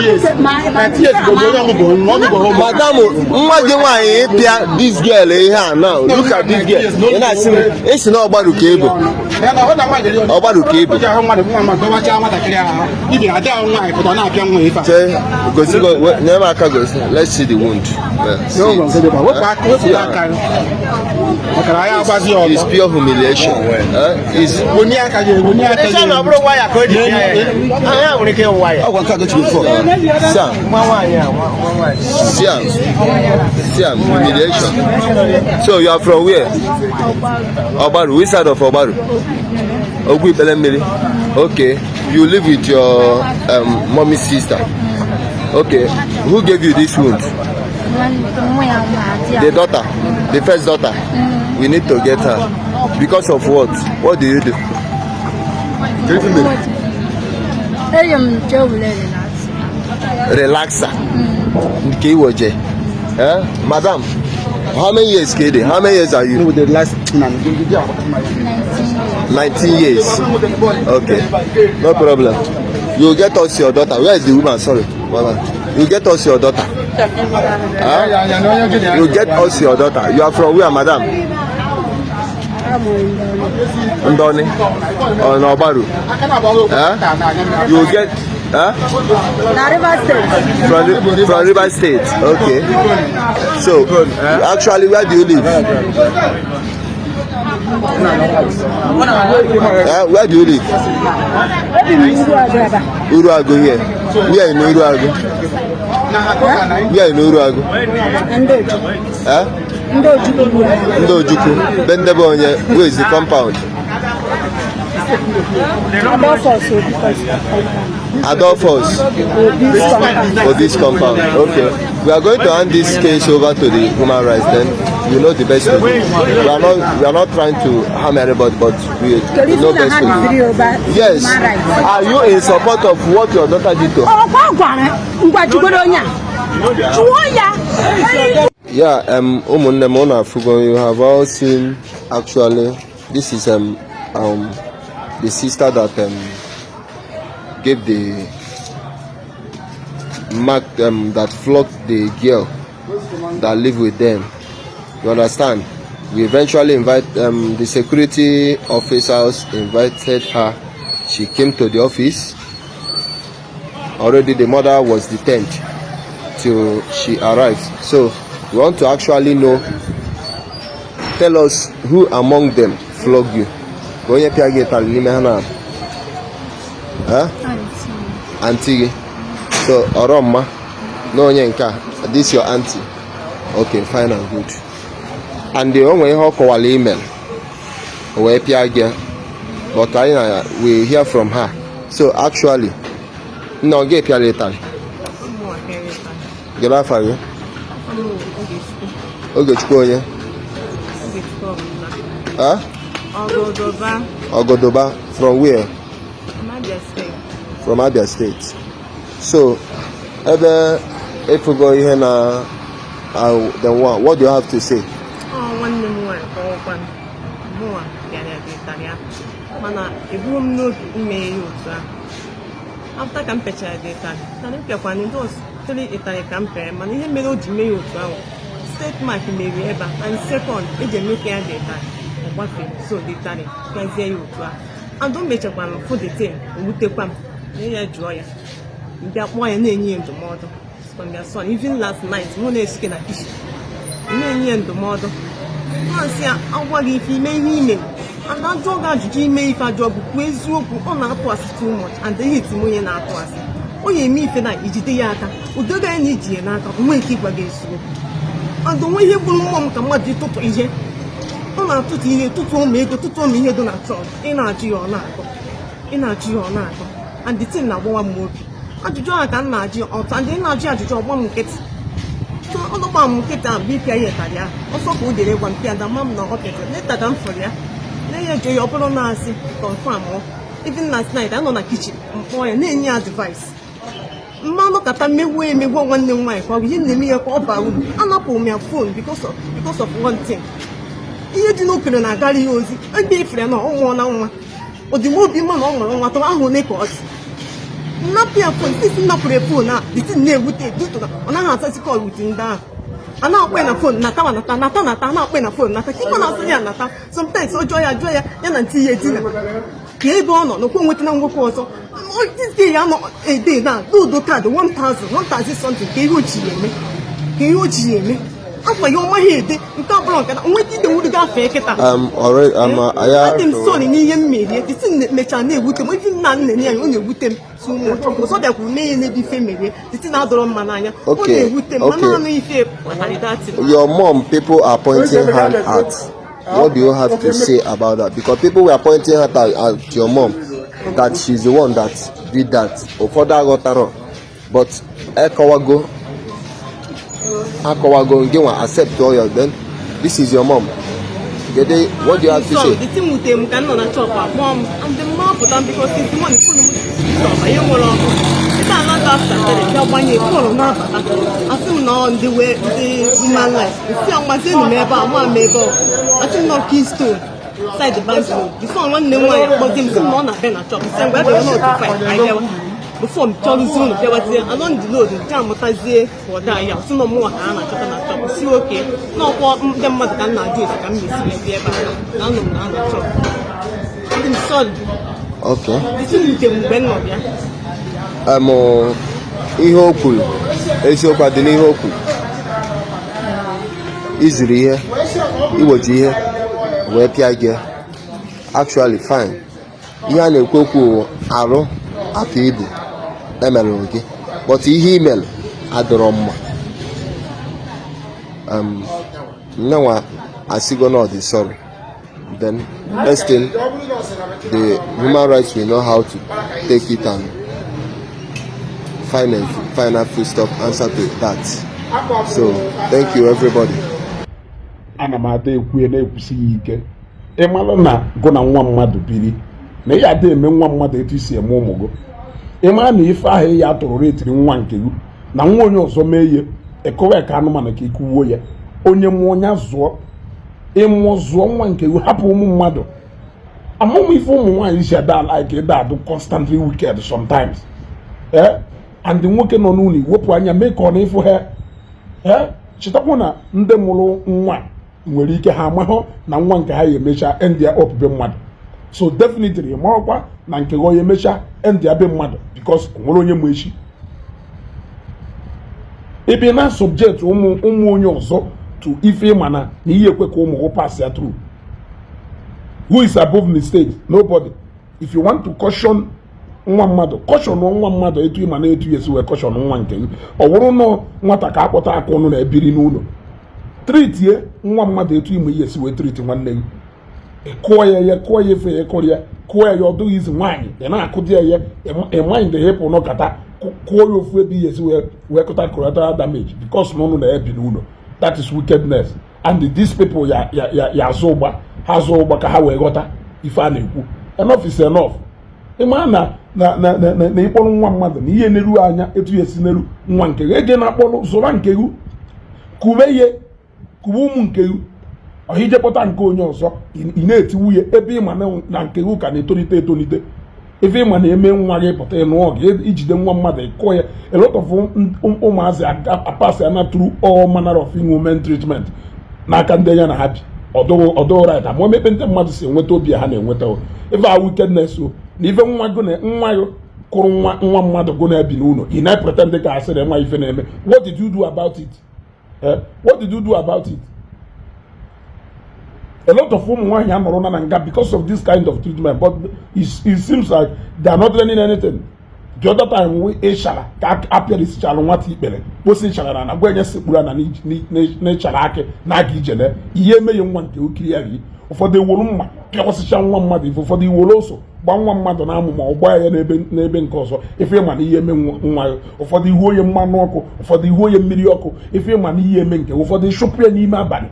years. 30 years ago, Madam, this girl here now. Look at this girl. It's not about the cable. About the cable. Let's see the wound. It's pure humiliation. It's humiliation. So you are from where? Obaru. Which side of Obaru? Okay. You live with your mommy's sister. Okay. Who gave you this wound? The daughter. The first daughter. We need to get her. Because of what? What do you do? Relaxer. Okay, Madam, how many years, Kede? How many years are you? The last 19 years. Okay, no problem. You get us your daughter. Where is the woman? Sorry, you get us your daughter. You get us your daughter. You are from where, Madam? Ndoni or Nobaru? You get from River State. Okay. So actually, where do you live? Where do you live? Uruago here. Where in Uruago? Where in Uruago? Ndojuku. Bendebonye. Where is the compound? Adolphus. For this compound. Okay. We are going to hand this case over to the human rights. Then you know the best way. We are not trying to harm anybody, but we know best way. Yes. Are you in support of what your daughter did to her? Yeah, you have all seen. Actually, this is the sister that gave the mark that flogged the girl that live with them. You understand? We eventually invite the security officers invited her. She came to the office. Already the mother was detained till she arrived. So we want to actually know. Tell us who among them flogged you. Auntie. So Oroma. No Nyenka. This your auntie. Okay, fine and good. And the only call email. But we hear from her. So actually, no get here later. Get off of you. Okay, Ogodoba. From where? From Abia State. So, if we go here now, then what do you have to say? After campaign, state mark maybe ever, and second, it's a new care data. So the tally can say you and don't make a one for the thing, we take one. They joy. That why I name the model from their son. Even last night, one is skin at fish. Name the model. Once, I want if he may email. And that dog out Gmail if I job with you on our post too much, and they hit me in our post. Oh, you meet the night, it's the yata, who do they need you and I can keep against you. And the way you will mom come what you took to Egypt. On our to me, go to me here, do not talk. In our G or not. In our G or not. And the thing now one more. And to join a Naji or and our judge of one gets. So on the bomb get down, be pay also good day one pay and the mom no okay. Let that done for you. Lay a joy open on us, confirm. Even last night, I'm on a kitchen. Boy, and any advice. Mama look at me way me one new wife, while we didn't me a call about an apple me a phone because of one thing. You didn't open a galley, and be friend or one on one. Or the more be man on what I will make us. Napia phone, this is not for a phone now. This is near with it. Do to on a house call within that. And now when a phone, Nata, not when a phone, Nata, keep on asking Nata. Sometimes so joy, and tea a dinner. Gable, no one with no more. So, this day I'm not a day now. Do card 1,000 something. Kiyoji, after your my head, you can't block it. What did the wood got fake? Alright, I am sorry, near me. It's in the mechanic with him, even none near only with them. So that we may be familiar. It's another manana. Okay, your mom, people are pointing hand at. What do you have to say about that? Because people were pointing at your mom that she's the one that did that. But Akwa go and accept all your then. This is your mom. What do you have to say? The thing with them cannot chop mom and the mom put on because it's the money for it's not after the when you call on I think now the way the human life. It's young machine neighbor. I think not keystone side the bank road. The phone one name but them some more than a chop. Same where they know to fight. I before Charlie Zoom, there was along the road in Tamotaze for that. So no more than a chop. See, okay. No, what the mother cannot do is I can miss the chop. I'm sorry. Okay. This is the Benno. Ihokul. Eshoka de Ihokul. Easily here. He was here. Where Piaget. Actually, fine. Yana Koko Aro at Igbo. Okay, but he email at the room. Now I see gonna the sorry. Then still the human rights will know how to take it and find a full stop answer to that. So thank you everybody. Ana mate ekwu na-ekwusi ike. Ịmalụ na go na nwa mmadụ biri. Na ya de eme nwa mmadụ etu isi eme ụmụgo. Ịma na ife ahụ ya tụrụ retiri nwa nke gị na nwa onye ọzọ mee ihe ekowe ka anụmanụ ka ikuwo ya onye mmụọ nya zụọ ịmụọ zụọ nwa nke gị hapụ ụmụ mmadụ amụmụ ife ụmụ nwaanyị si ada like ịda adụ constantly wicked sometimes and nwoke nọ n'ụlọ iwepụ anya mee ka ọ na ịfụ ha chetakwa na ndị mụrụ nwa nwere ike ha amahụ na nwa nke ha ya emecha end ya up be mmadụ. So definitely marakwa na nke go yemecha end ya be mmadụ because onwere onye mwechi ebe na subject ụmụ onye ọzọ to ife mana na ihe ekwe ka ụmụ pass ya through. Who is above mistakes? Nobody. If you want to caution nwa mmadụ caution nwa mmadụ etu ịma na etu esi wee caution nwa nke gị ọ bụrụ na nwata ka akpọta aka ọnụ na ebiri n'ụlọ treat ye nwa mmadụ etu ịma ihe esi wee treat nwanne gị kụọ ya efe ya kụọ ya ọ dụghị izi nwaanyị ị na-akụdi ya mind hepụ n'ọkata kụọ ya ofu ebe ihe esi wee kụta collateral damage because na ọnụ na-ebi n'ụlọ. That is wickedness and these people ya azụ ụgba ha azụ ụgba ka ha wee ghọta ife a na-ekwu. Enough is enough. Ịma na ịkpọrọ nwa mmadụ na ihe na-eru anya etu ya esi n'elu nwa nke gị ege na-akpọrọ zụra nke gị kube ụmụ nke gị ọhije kpọta nke onye ọzọ ị na-eti nwunye ebe ịma na nke gị ka na-etonite ebe ịma na-eme nwa gị pụta ịnụọ gị ijide nwa mmadụ ịkọ ya a lot of ụmụazị apasị ya na through all manner of inhuman treatment n'aka ndị ya na ha bi ọdụ right ama emepe ndị mmadụ si enweta obi ha na-enweta ebe a wickedness o na ife nwa gị kụrụ nwa mmadụ gụ na-ebi n'ụlọ ị na-pretend ka asịrị nwa ife na-eme. What did you do about it? What did you do about it? A lot of women want to nga because of this kind of treatment, but it seems like they are not learning anything. The other time we Eshala appear is Chalon what he bele. Posting Chalana, na gwenye sepulana ni Chalake, Nagi Jene, Yeme young one to clearly. For the Woluma, Piosichan one mother, for the Woloso, one mother or buy a neighboring coso, if your money Yemen, or for the William Manoko, for the William Mediocre, if your money Yemen, or for the Shopia Nima Bani.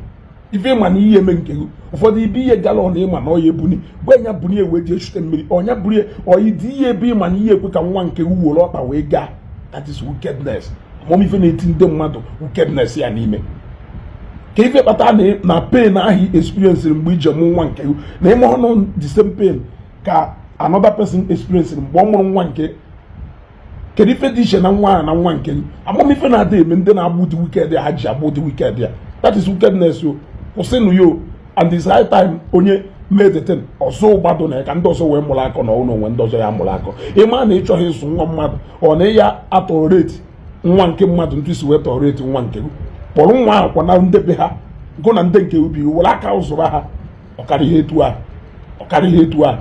Ife mani ihe menke ụfọdụ ibi ihe galon ịma na oye buni gwenya buni ewe je chute mmiri onya buri oyi di ihe bi mani ihe ekwe ka nwa nke uwo ọkpa wee gaa. That is wickedness. Mom ife na-eti ndị mmadụ wickedness ya n'ime ka ife kpata na pain ahụ experience mgbe ije mụ nwa nke na ime ọnụ the same pain ka another person experience mgbe ọ mụrụ nwa nke kedu ife dị iche na nwa na nwa nke amamife na-adị eme ndị na-agbụ dị wicked ha ji agbụ dị wicked ya that is wickedness yo kwụsịnụ yo and it's high time onye made the ọzọ ụgbado na ka ndị ọzọ wee mụrụ akọ na ọnụ onwe ndị ọzọ ya mụrụ akọ ịma na ịchọghị ịsụ nwa mmadụ ọ na ya atọreti nwa nke mmadụ ntụ isi wee tọreti nwa nke kpọrọ nwa akwa na ndebe ha gụ na ndị nke ubi were aka ụzụra ha ọkarịghị etu a